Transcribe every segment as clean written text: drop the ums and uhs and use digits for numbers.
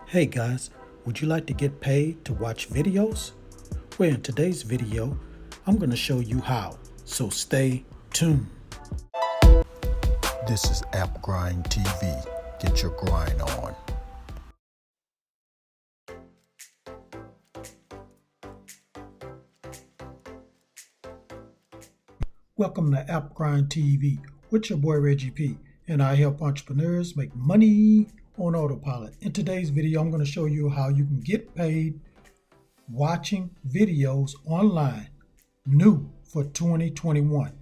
Hey guys, would you like to get paid to watch videos? Well, in today's video, I'm going to show you how, so stay tuned. This is App Grind TV. Get your grind on. Welcome to App Grind TV with your boy Reggie P, and I help entrepreneurs make money on autopilot. In today's video, I'm going to show you how you can get paid watching videos online, new for 2021.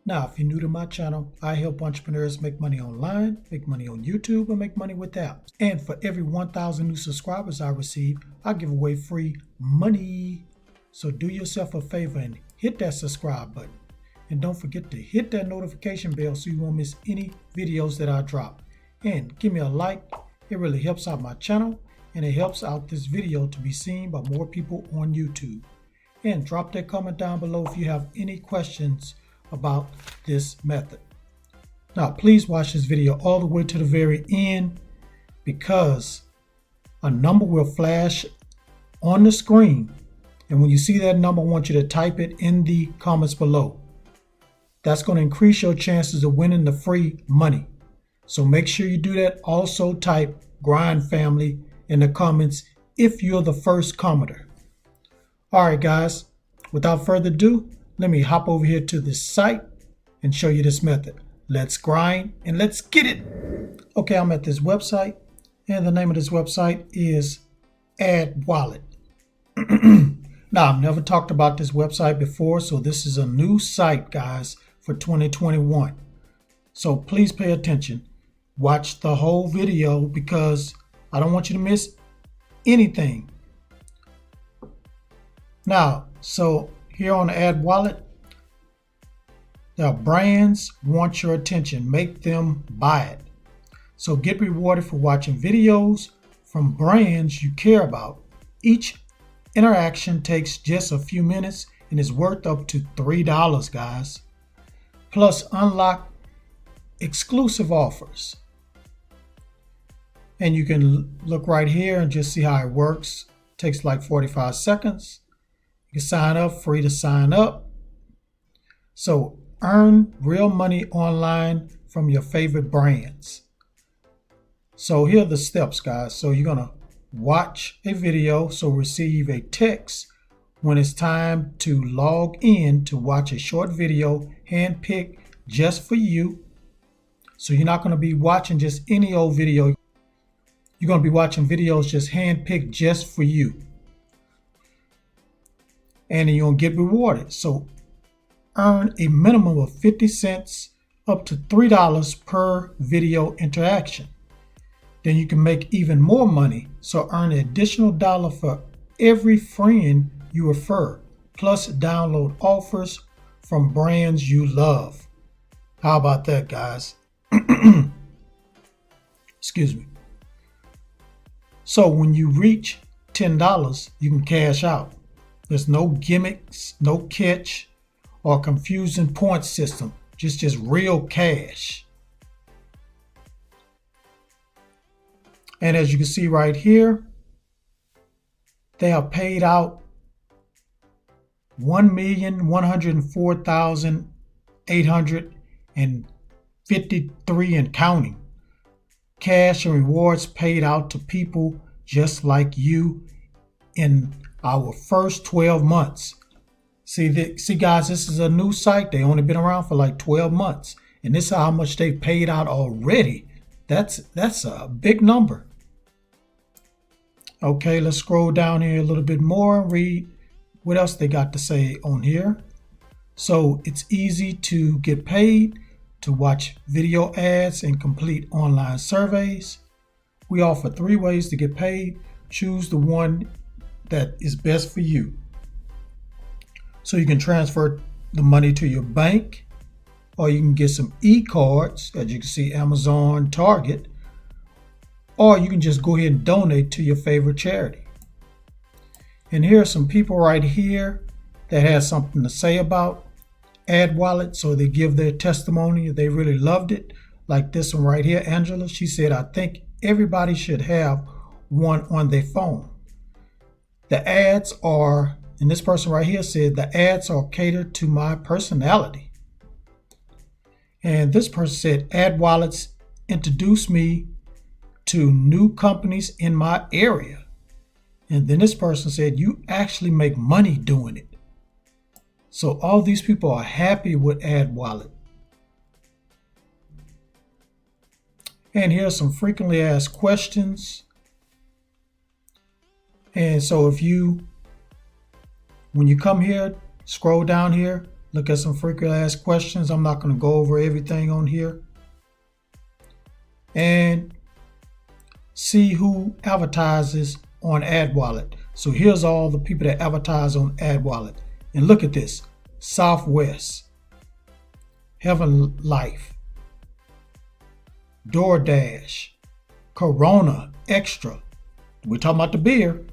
Now, if you're new to my channel, I help entrepreneurs make money online, make money on YouTube, and make money with apps. And for every 1,000 new subscribers I receive, I give away free money. So do yourself a favor and hit that subscribe button. And don't forget to hit that notification bell so you won't miss any videos that I drop. And give me a like. It really helps out my channel and it helps out this video to be seen by more people on YouTube. And drop that comment down below if you have any questions about this method. Now please watch this video all the way to the very end because a number will flash on the screen. And when you see that number, I want you to type it in the comments below. That's going to increase your chances of winning the free money. So make sure you do that. Also type Grind Family in the comments if you're the first commenter. All right, guys, without further ado, let me hop over here to this site and show you this method. Let's grind and let's get it. Okay, I'm at this website and the name of this website is AdWallet. Now, I've never talked about this website before, so this is a new site, guys, for 2021. So please pay attention. Watch the whole video because I don't want you to miss anything. Now, so here on AdWallet, the brands want your attention. Make them buy it. So get rewarded for watching videos from brands you care about. Each interaction takes just a few minutes and is worth up to $3, guys. Plus unlock exclusive offers. And you can look right here and just see how it works. It takes like 45 seconds. You can sign up, free to sign up. So earn real money online from your favorite brands. So here are the steps, guys. So you're going to watch a video, so receive a text when it's time to log in to watch a short video handpicked just for you. So you're not going to be watching just any old video. You're going to be watching videos just handpicked just for you. And you're going to get rewarded. So earn a minimum of 50 cents up to $3 per video interaction. Then you can make even more money. So earn an additional $1 for every friend you refer, plus download offers from brands you love. How about that, guys? Excuse me. So when you reach $10, you can cash out. There's no gimmicks, no catch, or confusing point system. Just real cash. And as you can see right here, they have paid out 1,104,853 and counting. Cash and rewards paid out to people just like you in our first 12 months. See guys, this is a new site. They only been around for like 12 months. And this is how much they paid out already. That's a big number. Okay, let's scroll down here a little bit more and read what else they got to say on here. So it's easy to get paid to watch video ads and complete online surveys. We offer 3 ways to get paid. Choose the one that is best for you. So you can transfer the money to your bank, or you can get some e-cards, as you can see, Amazon, Target, or you can just go ahead and donate to your favorite charity. And here are some people right here that has something to say about AdWallet. So they give their testimony. They really loved it. Like this one right here, Angela. She said, I think everybody should have one on their phone. The ads are, and this person right here said, the ads are catered to my personality. And this person said, AdWallets introduced me to new companies in my area. And then this person said, you actually make money doing it. So all these people are happy with AdWallet. And here's some frequently asked questions. And so when you come here, scroll down here, look at some frequently asked questions. I'm not going to go over everything on here. And see who advertises on AdWallet. So here's all the people that advertise on AdWallet. And look at this: Southwest, Heaven Life, DoorDash, Corona Extra. We're talking about the beer.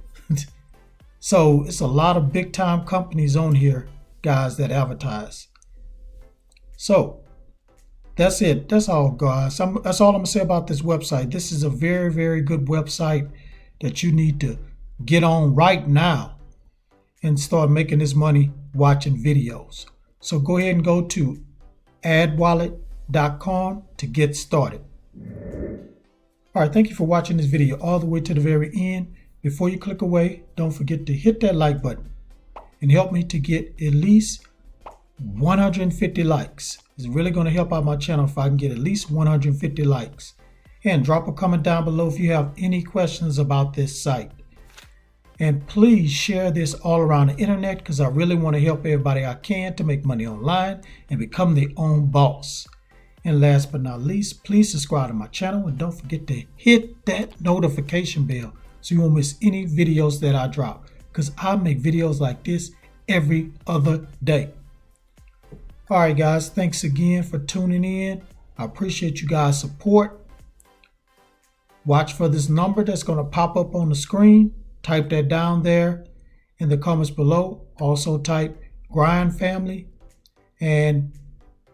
So it's a lot of big time companies on here, guys, that advertise. So that's it. That's all, guys. That's all I'm going to say about this website. This is a very, very good website that you need to get on right now and start making this money watching videos. So go ahead and go to adwallet.com to get started. All right, thank you for watching this video all the way to the very end. Before you click away, don't forget to hit that like button and help me to get at least 150 likes. It's really going to help out my channel if I can get at least 150 likes. And drop a comment down below if you have any questions about this site. And please share this all around the internet, because I really want to help everybody I can to make money online and become their own boss. And last but not least, please subscribe to my channel and don't forget to hit that notification bell so you won't miss any videos that I drop, because I make videos like this every other day. All right, guys, thanks again for tuning in. I appreciate you guys' support. Watch for this number that's going to pop up on the screen. Type that down there in the comments below. Also type Grind Family, and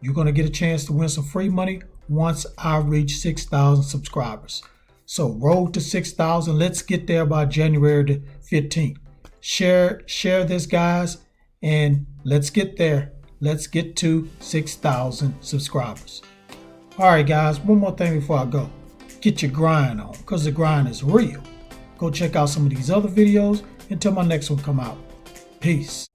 you're going to get a chance to win some free money once I reach 6,000 subscribers. So road to 6,000. Let's get there by January the 15th. Share this, guys, and let's get there. Let's get to 6,000 subscribers. All right, guys, one more thing before I go. Get your grind on, because the grind is real. Go check out some of these other videos until my next one come out. Peace.